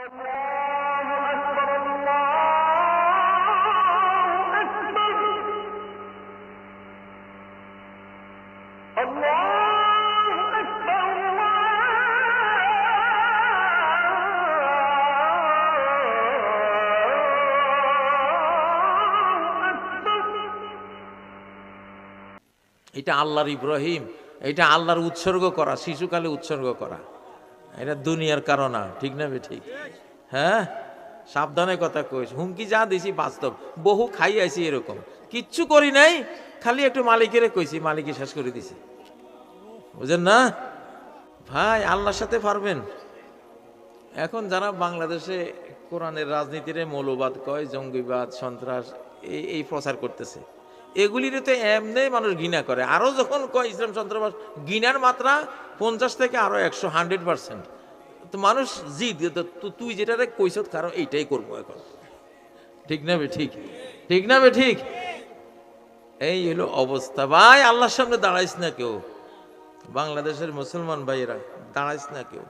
এটা আল্লাহর ইব্রাহিম, এটা আল্লাহর উৎসর্গ করা, শিশুকালে উৎসর্গ করা, এটা দুনিয়ার কারণ না। ঠিক না বে ঠিক? হ্যাঁ, সাবধানে কথা কইস। হুমকি যা দিছি বাস্তব, বহু খাই আইছি এরকম, কিচ্ছু করি নাই, খালি একটু মালিকের কইছি, মালিকই শেষ করে দিছি। বুঝেন না ভাই? আল্লাহর সাথে পারবেন? এখন যারা বাংলাদেশে কোরআনের রাজনীতিরে মৌলবাদ কয়, জঙ্গিবাদ, সন্ত্রাস এই প্রচার করতেছে, এগুলির তো এমনি মানুষ ঘৃণা করে। আরো যখন কয় ইসলাম সন্ত্রাস, ঘৃণার মাত্রা 50 থেকে আরো 100% তো মানুষ তুই যেটা কইস কারণ এইটাই করবো এখন। ঠিক না বে ঠিক? ঠিক না বে ঠিক? এই হলো অবস্থা ভাই। আল্লাহর সামনে দাঁড়াইস না কেউ, বাংলাদেশের মুসলমান ভাইয়েরা দাঁড়াইস না কেউ।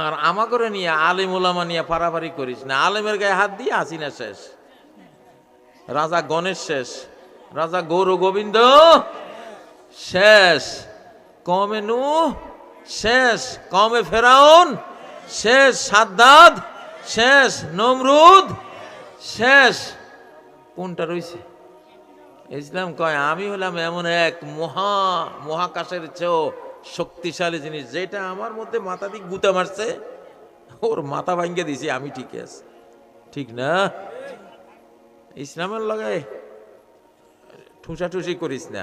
আর আমা করে নিয়ে আলেম ওলামা নিয়ে পারাপারি করিস না। আলেমের গায়ে হাত দিয়ে হাসিনা শেষ, রাজা গণেশ শেষ, রাজা গৌর গোবিন্দ শেষ, কমে নূহ শেষ, কমে ফেরাউন শেষ, সাদ্দাদ শেষ, নমরুদ শেষ। কোনটা রইছে? ইসলাম কয় আমি হলাম এমন এক মহাকাশের চেয়েও শক্তিশালী জিনিস, যেটা আমার মধ্যে মাথা দিয়ে গুতা মারছে, ওর মাথা ভাঙ্গে দিছি, আমি ঠিক আছে। ঠিক না? ইসলামের লগে ঠুসাঠুসি করিস না,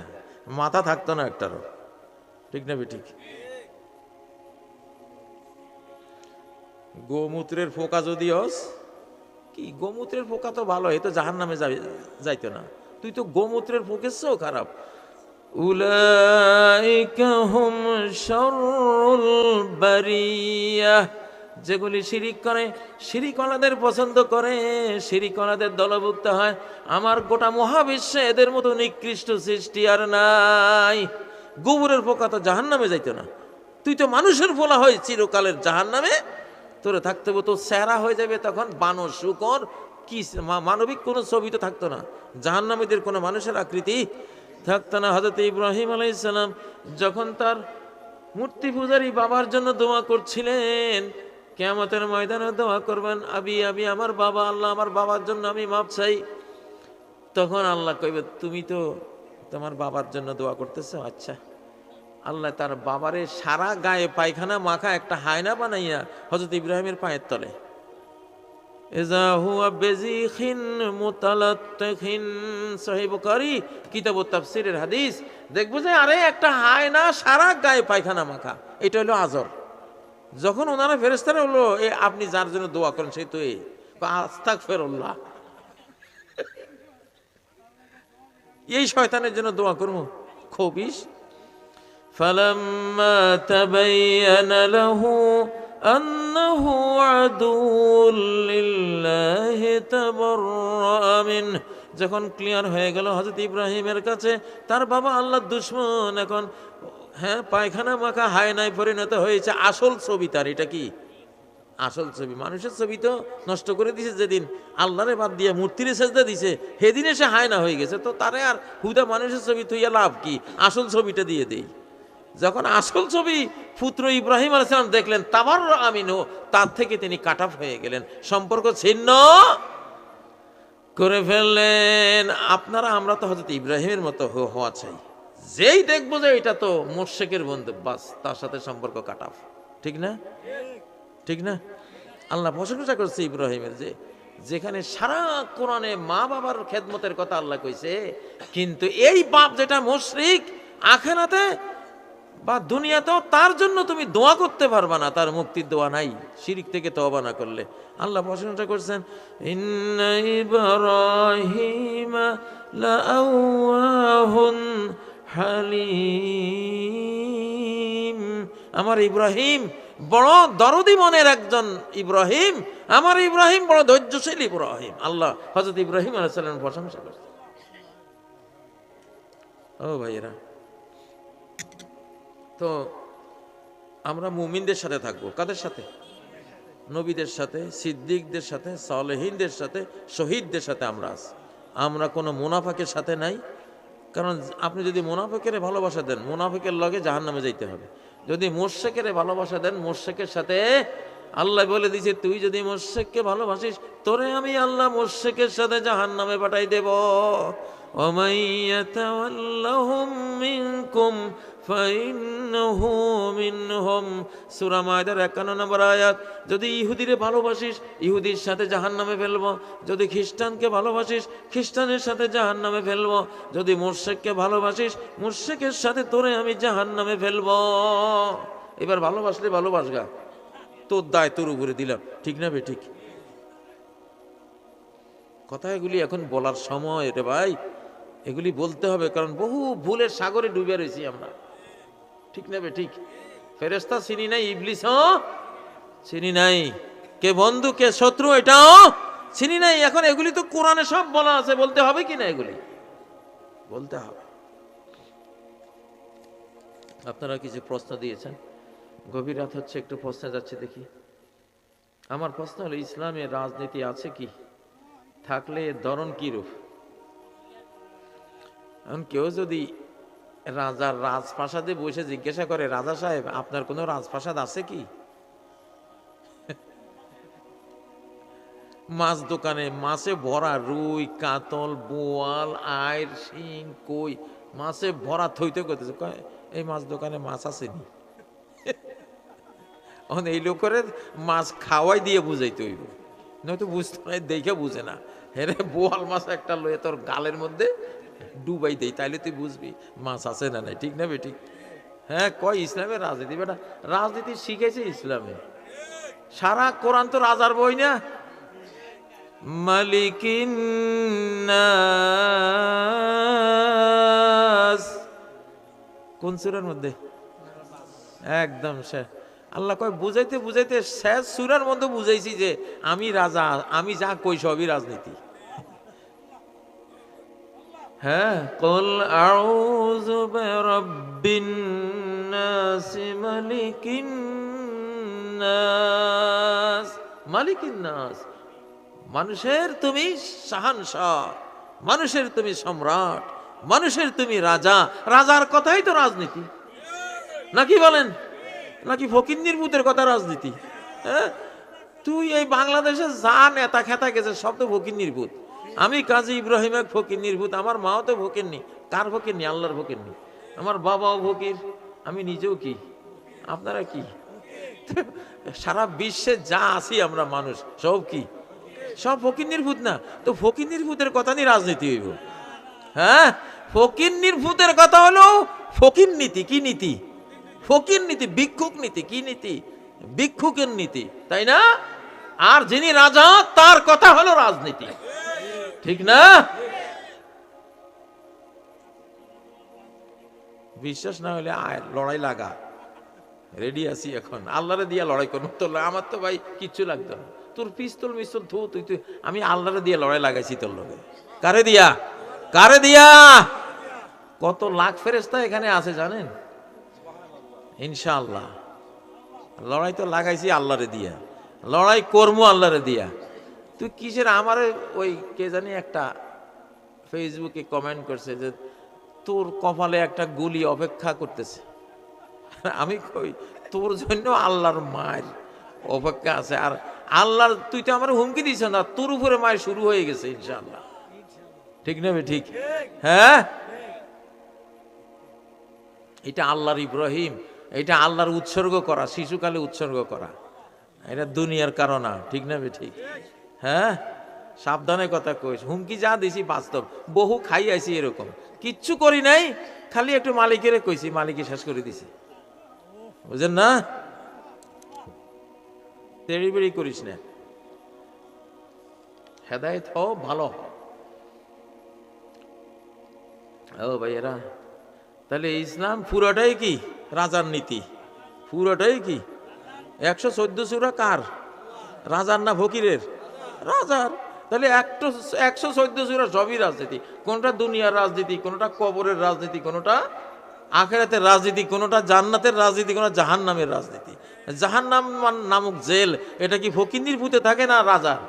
মাথা থাকতো না একটারও। ঠিক না ঠিক? গোমূত্রের ফোকা যদি হস, কি গোমূত্রের ফোকা তো ভালো, এ তো জাহান্নামে যাইতো না, তুই তো গোমূত্রের ফোকেছেও খারাপ। উলাইকা হুম শাররুল বারিয়াহ, যেগুলি শিরিক করে, শিরিকওয়ালাদের পছন্দ করে, শিরিকওয়ালাদের দলভুক্ত হয়, আমার গোটা মহাবিশ্বে এদের মতো নিকৃষ্ট সৃষ্টি আর নাই। গোবরের পোকা তো জাহান্নামে যাইতো না, তুই তো মানুষের ফোলা হয় চিরকালের জাহান্নামে, তোরে থাকতে হবে, তো চেহারা হয়ে যাবে তখন বানর শুকর, কি মানবিক কোনো ছবি তো থাকতো না, জাহান্নামীদের কোনো মানুষের আকৃতি থাকতো না। হযরত ইব্রাহিম আলাইহিস সালাম যখন তার মূর্তি পূজারী বাবার জন্য দোয়া করছিলেন, কিয়ামতের ময়দানে দোয়া করবেন, আবি আবি, আমার বাবা, আল্লাহ আমার বাবার জন্য আমি মাপ চাই। তখন আল্লাহ কইবে তুমি তো তোমার বাবার জন্য দোয়া করতেছো, আচ্ছা। আল্লাহ তার বাবারে সারা গায়ে পায়খানা মাখা একটা হায়না বানাইয়া হযরত ইব্রাহিমের পায়ের তলে, ইযা হুয়া বিযিখিন মুতালাত্তিখিন, সহিহ বুখারী কিতাবুত তাফসীরের হাদিস, দেখবো যে আরে একটা হায়না সারা গায়ে পায়খানা মাখা, এটা হলো আজর। যখন ওনারা ফেরেশতারা হলো, এ আপনি যার জন্য দোয়া করেন সেই তো এই আস্তাগফিরুল্লাহ, এই শয়তানের জন্য দোয়া করবো, খবিস। ফালাম্মা তাবায়্যানা লাহু আন্নাহু আদুউল লিল্লাহি তাবাররা মিনহু, যখন ক্লিয়ার হয়ে গেল হযরত ইব্রাহিমের কাছে তার বাবা আল্লাহর দুশমন, এখন হ্যাঁ পায়খানা মাখা হায়নায় পরিণত হয়েছে। আসল ছবি তার, এটা কি আসল ছবি? মানুষের ছবি তো নষ্ট করে দিছে যেদিন আল্লাহরে বাদ দিয়ে মূর্তিরে সেজদা দিছে, সেদিনে সে হায়না হয়ে গেছে, তো তারে আর হুদা মানুষের ছবি তুইয়া লাভ কি? আসল ছবিটা দিয়ে দেই। যখন আসল ছবি পুত্র ইব্রাহিম আলাইহিস সালাম দেখলেন, তাবাররা মিনহু, তার থেকে তিনি কাট অফ হয়ে গেলেন, সম্পর্ক ছিন্ন করে ফেললেন। আপনারা আমরা তো হযরত ইব্রাহিমের মতো হওয়া চাই, যেই দেখবো যে এটা তো মুশরিকের বন্ধু, বাস তার সাথে সম্পর্ক কাট অফ। ঠিক না? ঠিক না? আল্লাহ প্রশংসা করছে ইব্রাহিমের, যে যেখানে সারা কোরআনে মা বাবার খেদমতের কথা আল্লাহ কইছে, কিন্তু এই বাপ যেটা মুশরিক, আখিরাতে বা দুনিয়াতেও তার জন্য তুমি দোয়া করতে পারবা না, তার মুক্তির দোয়া নাই শিরিক থেকে তওবা না করলে। আল্লাহ প্রশংসা করছেন, ইন্না ইব্রাহিমা লাআওয়াহুন হালিম, আমার ইব্রাহিম বড় দরদি মনের একজন ইব্রাহিম, আমার ইব্রাহিম বড় ধৈর্যশীল ইব্রাহিম। আল্লাহ হযরত ইব্রাহিম আলাইহিস সালামের প্রশংসা করছেন। ও ভাইয়েরা, তো আমরা মুমিনদের সাথে থাকবো, কাদের সাথে? নবীদের সাথে, সিদ্দিকদের সাথে, সালেহীনদের সাথে, শহীদদের সাথে আমরা আছি। আমরা কোনো মুনাফিকের সাথে নাই। কারণ আপনি যদি মুনাফিকের ভালোবাসা দেন, মুনাফিকের লগে জাহান্নামে যাইতে হবে। যদি মুশরিকের ভালোবাসা দেন, মুশরিকের সাথে, আল্লাহ বলে দিয়েছে তুই যদি মুশরিককে ভালোবাসিস তোরে আমি আল্লাহ মুশরিকের সাথে জাহান্নামে পাঠাই দেব। ওমাই ইয়াতাওয়াল্লাহুম মিনকুম ফাইন্নাহু মিনহুম, সূরা মায়দার 51 নম্বর আয়াত। যদি ইহুদিরে ভালোবাসিস ইহুদির সাথে জাহান্নামে ফেলবো, যদি খ্রিস্টানকে ভালোবাসিস খ্রিস্টানের সাথে জাহান্নামে ফেলবো, যদি মুশরিককে ভালোবাসিস মুশরিকের সাথে তোরে আমি জাহান্নামে ফেলবো। এবার ভালোবাসলে ভালোবাসগা, তোর দায় তোর উপরে দিলাম, ঠিক না বে ঠিক? কথা এগুলি এখন বলার সময় রে ভাই, এগুলি বলতে হবে, কারণ বহু ভুলের সাগরে ডুবে রয়েছি আমরা, ঠিক না বে ঠিক? ফেরেশতা চিনি নাই, ইবলিসও চিনি নাই, কে বন্ধু কে শত্রু এটাও চিনি নাই। এখন এগুলি তো কোরআনে সব বলা আছে, বলতে হবে কি না? এগুলি বলতে হবে। আপনারা কিছু প্রশ্ন দিয়েছেন, গভীর রাত হচ্ছে, একটু প্রশ্নে যাচ্ছে দেখি। আমার প্রশ্ন হলো, ইসলামে রাজনীতি আছে কি? থাকলে এর ধরন কি রূপ? এখন কেউ যদি রাজার রাজপ্রাসাদে বসে জিজ্ঞাসা করে, রাজা সাহেব আপনার কোনো রাজপ্রাসাদ আছে কি? মাছ দোকানে মাছে ভরা, রুই, কাতল, বোয়াল, আইর, শিং, কই, মাছে ভরা থইতে করতেছে, এই মাছ দোকানে মাছ আসেনি। এই লোকের মাছ খাওয়াই দিয়ে বুঝাইতে হইব, নয়তো বুঝতে নাই, দেখে বুঝে না। হেরে বোয়াল মাছ একটা লয়ে তোর গালের মধ্যে ডুবাই দেই, তাইলে তুই বুঝবি মাছ আছে না নাই, ঠিক না বে ঠিক? হ্যাঁ, কয় ইসলামের রাজনীতি, বেটা রাজনীতি শিখেছে ইসলামে। সারা কোরআন তো রাজার বই না। মালিকিন নাস, কোন সূরার মধ্যে? একদম শেষ। আল্লাহ কয় বুঝাইতে বুঝাইতে শেষ সূরার মধ্যে বুঝাইছি যে আমি রাজা, আমি যা কই সবই রাজনীতি। হ্যাঁ, কুল আউযু বিরাব্বিন নাস মালিকিন নাস, মালিকিন নাস, মানুষের তুমি শাহানশাহ, মানুষের তুমি সম্রাট, মানুষের তুমি রাজা। রাজার কথাই তো রাজনীতি, নাকি বলেন? নাকি ফকিন্নির ভূতের কথা রাজনীতি? হ্যাঁ, তুই এই বাংলাদেশে যা নেতা খেতা গেছে সব তো ফকিন্নির ভূত। আমি কাজী ইব্রাহিম এক ফকিন্নির ভূত, আমার মাও তো ফকিন্নি। কার ফকিন্নি? আল্লাহর ফকিন্নি। আমার বাবাও ফকির, আমি নিজেও কি, আপনারা কি? সারা বিশ্বে যা আছি আমরা মানুষ সব কি, সব ফকিন্নির ভূত না? তো ফকিন্নির ভূতের কথা নিয়ে রাজনীতি হইব? হ্যাঁ, ফকিন্নির ভূতের কথা হলো ফকির নীতি। কি নীতি? ফকির নীতি, ভিক্ষুক নীতি। কি নীতি? ভিক্ষুকের নীতি, তাই না? আর যিনি রাজা তার কথা হলো রাজনীতি, ঠিক না? বিশ্বাস না হলে আয়, লড়াই লাগা, রেডি আছি এখন। আল্লাহরে দিয়া লড়াই করবো তো, আমার তো ভাই কিচ্ছু লাগতো না। তোর পিস্তল মিস্তল থু, তুই তুই আমি আল্লাহরে দিয়া লড়াই লাগাইছি তোর লগে। কারে দিয়া? কারে দিয়া? কত লাখ ফেরেশতা এখানে আছে জানেন? ইনশাআল্লাহ লড়াই তো লাগাইছি আল্লাহরে দিয়া, লড়াই করবো আল্লাহরে দিয়া। তুই কিসের? আমারে ওই কে জানি একটা ফেসবুকে কমেন্ট করছে যে তোর কপালে একটা গুলি অপেক্ষা করতেছে। আমি কই তোর জন্য আল্লাহর মায়ের অপেক্ষা আছে। আর আল্লাহর, তুই তো আমার হুমকি দিছ না, তোর উপরে মায়ের শুরু হয়ে গেছে ইনশাআল্লাহ, ঠিক না? ঠিক। হ্যাঁ, এটা আল্লাহর ইব্রাহিম, এটা আল্লাহর উৎসর্গ করা, শিশুকালে উৎসর্গ করা, এটা দুনিয়ার কারণ না, ঠিক না? ঠিক। হ্যাঁ, সাবধানে কথা কইস। হুমকি যা দিছি বাস্তব, বহু খাই আইছি এরকম, কিচ্ছু করি নাই, খালি একটু মালিকেরে কইছি, মালিকই শেষ করে দিছে, বুঝেন না? তেড়ি বেড়ি করিস না, হেদায়েত হও, ভালো হও। ও ভাইয়েরা, তাহলে ইসলাম পুরোটাই কি রাজার নীতি? পুরোটাই কি? 114 সূরা কার? রাজার না ফকিরের? রাজার। তাহলে 114 সূরা সবই রাজনীতি। কোনটা দুনিয়ার রাজনীতি, কোনটা কবরের রাজনীতি, কোনটা আখিরাতের রাজনীতি, কোনটা জান্নাতের রাজনীতি, কোনটা জাহান্নামের রাজনীতি। জাহান্নাম নামক জেল, এটা কি ফকিন্নির ভূতে থাকে না রাজার?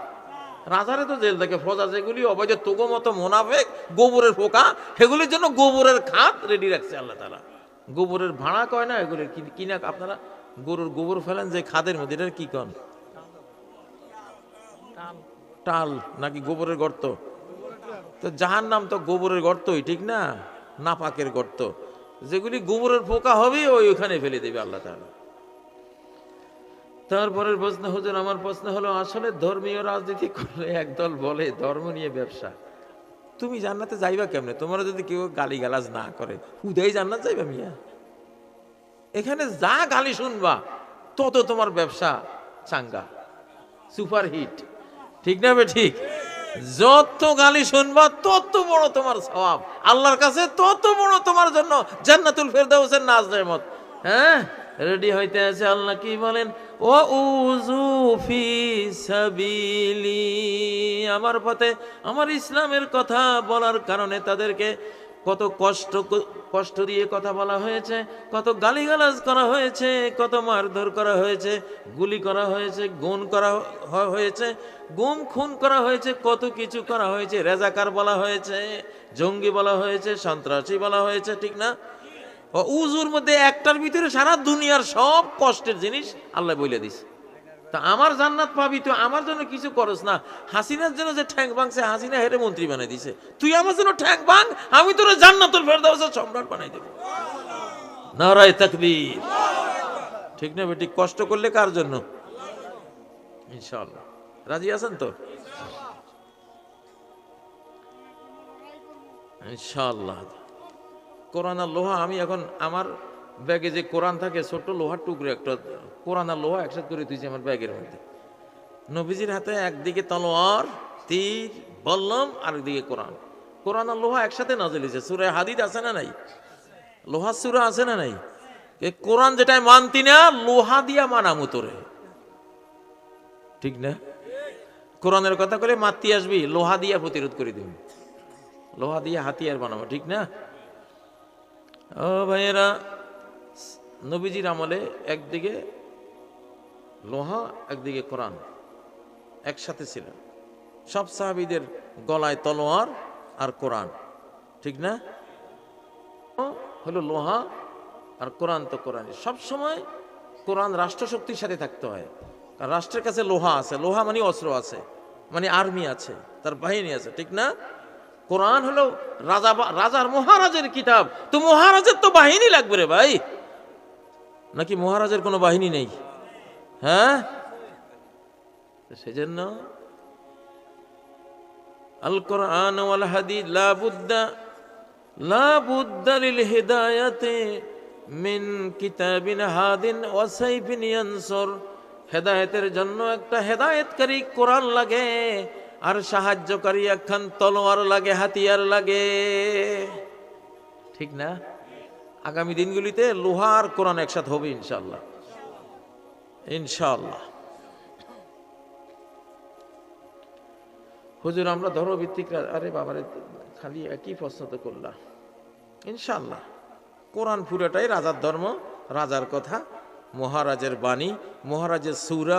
রাজারে তো জেল থাকে। প্রজা যেগুলি অবৈধ তোগো মতো মোনাফেক গোবরের পোকা, সেগুলির জন্য গোবরের খাত রেডি রাখছে আল্লাহ তাআলা। গোবরের ভাড়া কয় না, এগুলি কিনা আপনারা গরুর গোবর ফেলেন যে খাদের মধ্যে, এটার কি কন? টাল নাকি গোবরের গর্ত? তো জাহান্নাম তো গোবরের গর্তই, ঠিক না? নাপাকের গর্ত, যেগুলি গোবরের পোকা হবে ওইখানে ফেলে দেবে আল্লাহ তাআলা। তারপরের প্রশ্ন, হুজুর আমার প্রশ্ন হলো, আসলে ধর্মীয় রাজনীতি করলে একদল বলে ধর্ম নিয়ে ব্যবসা, তুমি জান্নাতে যাইবা কেমনে? তোমার যদি কেউ গালিগালাজ না করে, হুদাই জান্নাত যাইবা মিয়া? এখানে যা গালি শুনবা তত তোমার ব্যবসা চাঙ্গা, সুপারহিট, ঠিক না বে ঠিক? যত গালি শুনবা তত বড় তোমার সওয়াব আল্লাহর কাছে, তত বড় তোমার জন্য জান্নাতুল ফেরদাউসের নাজ নেয়ামত। হ্যাঁ, রেডি হইতে আছে। আল্লাহ কি বলেন? ও উযু ফি সাবিলি, আমার পথে, আমার ইসলামের কথা বলার কারণে তাদেরকে কত কষ্ট দিয়ে কথা বলা হয়েছে, কত গালিগালাজ করা হয়েছে, কত মারধর করা হয়েছে, গুলি করা হয়েছে, গুম করা হয়েছে, গুম খুন করা হয়েছে, কত কিছু করা হয়েছে। রেজাকার বলা হয়েছে, জঙ্গি বলা হয়েছে, সন্ত্রাসী বলা হয়েছে, ঠিক না? উজুর মধ্যে একটার ভিতরে সারা দুনিয়ার সব কষ্টের জিনিস আল্লাহ বলে দিছে। তা আমার জান্নাত পাবি, তুই আমার জন্য কিছু করস না। হাসিনার জন্য যে ঠ্যাং ভাঙছে, হাসিনা হেরে মন্ত্রী বানাই দিছে, তুই আমার জন্য ঠ্যাং ভাঙ, আমি তোর জান্নাতুল ফেরদাউসের সম্রাট বানাই দেব। নারায়ে তাকবীর, ঠিক না বেটি? কষ্ট করলে কার জন্য? ইনশাআল্লাহ। রাজি আছেন তো? ইনশাআল্লাহ। কোরআন আর লোহা, আমি এখন আমার ব্যাগে যে কোরআন থাকে, ছোট্ট লোহার টুকরো একটা, কোরআন আর লোহা একসাথে করে দিয়েছি আমার ব্যাগের মধ্যে। নবীজির হাতে একদিকে তলোয়ার, তীর, বল্লম, আর একদিকে কোরআন। কোরআন আর লোহা একসাথে নাযিল হয়েছে। সূরা হাদিদ আছে না নাই? লোহার সূরা আছে না নাই? কোরআন যেটাই মানতি না, লোহা দিয়া মানামু তোরে, ঠিক না? কোরআনের কথা করে মারতে আসবি, লোহা দিয়া প্রতিরোধ করে দিবি, লোহা দিয়ে হাতিয়ার বানাবো, ঠিক না? ও ভাইয়েরা, নবীজির আমলে একদিকে লোহা, একদিকে কোরআন একসাথে ছিল। সব সাহাবীদের গলায় তলোয়ার আর কোরআন, ঠিক না? হলো লোহা আর কোরআন তো কোরআন। সবসময় কোরআন রাষ্ট্রশক্তির সাথে থাকতে হয়, কারণ রাষ্ট্রের কাছে লোহা আছে। লোহা মানে অস্ত্র আছে, মানে আর্মি আছে, তার বাহিনী আছে, ঠিক না? কোরআন হলো রাজার মহারাজের কিতাব, তো মহারাজের তো বাহিনী লাগবে রে ভাই, নাকি মহারাজের কোনো বাহিনী নেই? হ্যাঁ, সেজন্য আল কোরআন ওয়াল হাদিস লা বুদ্দা লিল হিদায়াতি মিন কিতাবিন হাদিন ওয়া সাইফিন ইয়ানসুর। হেদায়েতের জন্য একটা হেদায়েতকারী কোরআন লাগে, আর সাহায্যকারী একখান তলোয়ার লাগে, হাতিয়ার লাগে, ঠিক না? আগামী দিনগুলিতে লোহা আর কোরআন একসাথে হবে ইনশাআল্লাহ, ইনশাআল্লাহ। হুজুর আমরা ধর্মভিত্তিক, আরে বাবারে খালি একই প্রশ্ন তো করলাম। ইনশাআল্লাহ কোরআন পুরাটাই রাজার ধর্ম, রাজার কথা, মহারাজের বাণী, মহারাজের সূরা,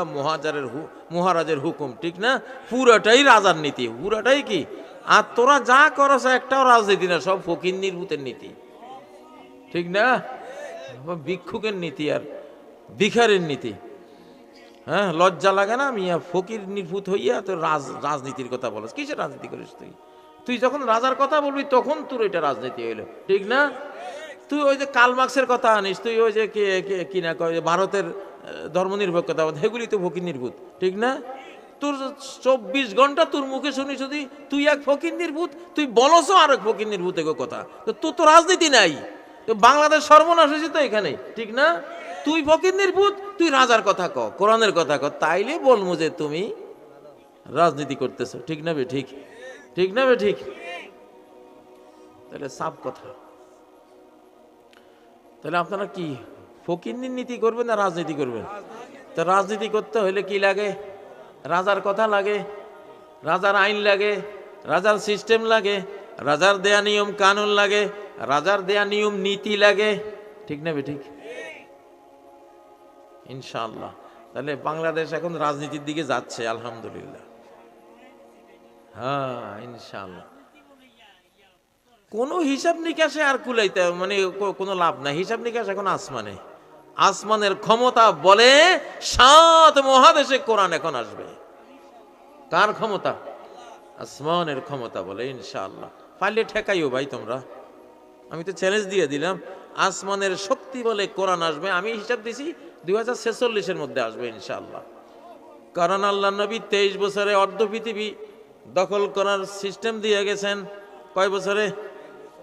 মহারাজের হুকুম, ঠিক না? পুরাটাই রাজার নীতি, পুরাটাই কি? আর তোরা যা করছ একটাও রাজনীতি না, সব ফকির নির্ভূতের নীতি, ঠিক না? ভিক্ষুকের নীতি আর ভিখারির নীতি। হ্যাঁ, লজ্জা লাগে না মিয়া? ফকির নির্ভূত হইয়া তোর রাজনীতির কথা বলছ, কিসের রাজনীতি করিস তুই? তুই যখন রাজার কথা বলবি তখন তোর এটা রাজনীতি হইলো, ঠিক না? তুই ওই যে কার্ল মার্ক্সের কথা আনিস, তুই ওই যে কি না কয় ভারতের ধর্মনিরপেক্ষতা, সেগুলি তো ফকির নির্ভূত, ঠিক না? তোর 24 ঘন্টা তোর মুখে শুনি শুধু তুই এক ফকির নির্ভূত, তুই বলছ আর এক ফকির নির্ভূত কথা, তো তোর তো রাজনীতি নাই। তো বাংলাদেশ সর্বনাশ হয়েছে তো এখানে, ঠিক না? তুই ফকির নির্ভূত, তুই রাজার কথা ক, কোরআনের কথা ক, তাইলে বলবো যে তুমি রাজনীতি করতেছো, ঠিক না বে ঠিক? ঠিক না বে ঠিক? তাহলে সাফ কথা। তাহলে আপনারা কি ফকিন্নির নীতি করবেন না রাজনীতি করবেন? তো রাজনীতি করতে হলে কি লাগে? রাজার কথা লাগে, রাজার আইন লাগে, রাজার সিস্টেম লাগে, রাজার দেয়া নিয়ম কানুন লাগে, রাজার দেয়া নিয়ম নীতি লাগে, ঠিক না বে ঠিক? ইনশাআল্লাহ। তাহলে বাংলাদেশ এখন রাজনীতির দিকে যাচ্ছে আলহামদুলিল্লাহ। হ্যাঁ ইনশাআল্লাহ। কোনো হিসাব নিকাশে আর কুলাইতে মানে কোনো লাভ নাই। হিসাব নিকাশ এখন আসমানে, আসমানের ক্ষমতা বলে 7 মহাদেশে কোরআন এখন আসবে। কার ক্ষমতা? আসমানের ক্ষমতা বলে ইনশাআল্লাহ। পারলে ঠেকাইও ভাই তোমরা, আমি তো চ্যালেঞ্জ দিয়ে দিলাম। আসমানের শক্তি বলে কোরআন আসবে। আমি হিসাব দিছি 2046-এর মধ্যে আসবে ইনশাআল্লাহ। কারণ আল্লাহ নবী 23 বছরে অর্ধ পৃথিবী দখল করার সিস্টেম দিয়ে গেছেন। কয় বছরে?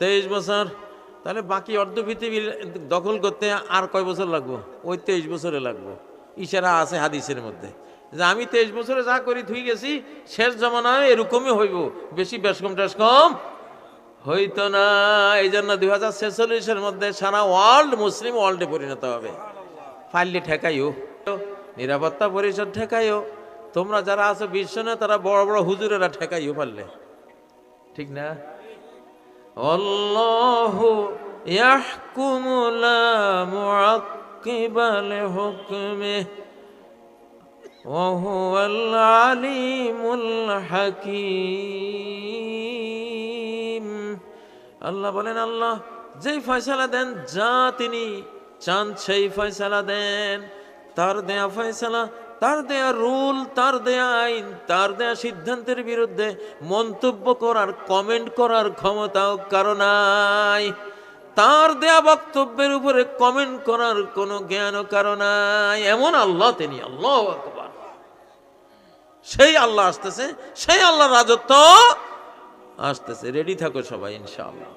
23 বছর। তাহলে বাকি অর্ধ পৃথিবী দখল করতে আর কয় বছর লাগবো? ওই 23 বছরে লাগবো। ইশারা আছে হাদিসের মধ্যে যে আমি 23 বছরে যা করি থুই গেছি, শেষ জমানায় এরকমই হইব, বেশি বেশকম টেশকম হইতো না। এই জন্য 2046-এর মধ্যে সারা ওয়ার্ল্ড মুসলিম ওয়ার্ল্ডে পরিণত হবে। ফাইললি ঠেকাইও, নিরাপত্তা পরিষদ ঠেকাইও, তোমরা যারা আছো বিশ্বনে তারা বড় বড় হুজুরেরা ঠেকাইও পারলে, ঠিক না? আল্লাহু ইয়াহকুমু লা মুআক্কিবা লিহুকমিহি ওয়া হুয়াল আলিমুল হাকীম। আল্লাহ বলেন, আল্লাহ যেই ফয়সালা দেন, যা তিনি চান সেই ফয়সালা দেন। তার দেয়া ফয়সালা, তার দেয়া রুল, তার দেয়া আইন, তার দেয়া সিদ্ধান্তের বিরুদ্ধে মন্তব্য করার, কমেন্ট করার ক্ষমতাও কারো নাই। তার দেয়া বক্তব্যের উপরে কমেন্ট করার কোনো জ্ঞানও কারো নাই। এমন আল্লাহ তিনি। আল্লাহু আকবার। সেই আল্লাহ আসতেছে, সেই আল্লাহর রাজত্ব আসতেছে। রেডি থাকো সবাই ইনশাআল্লাহ।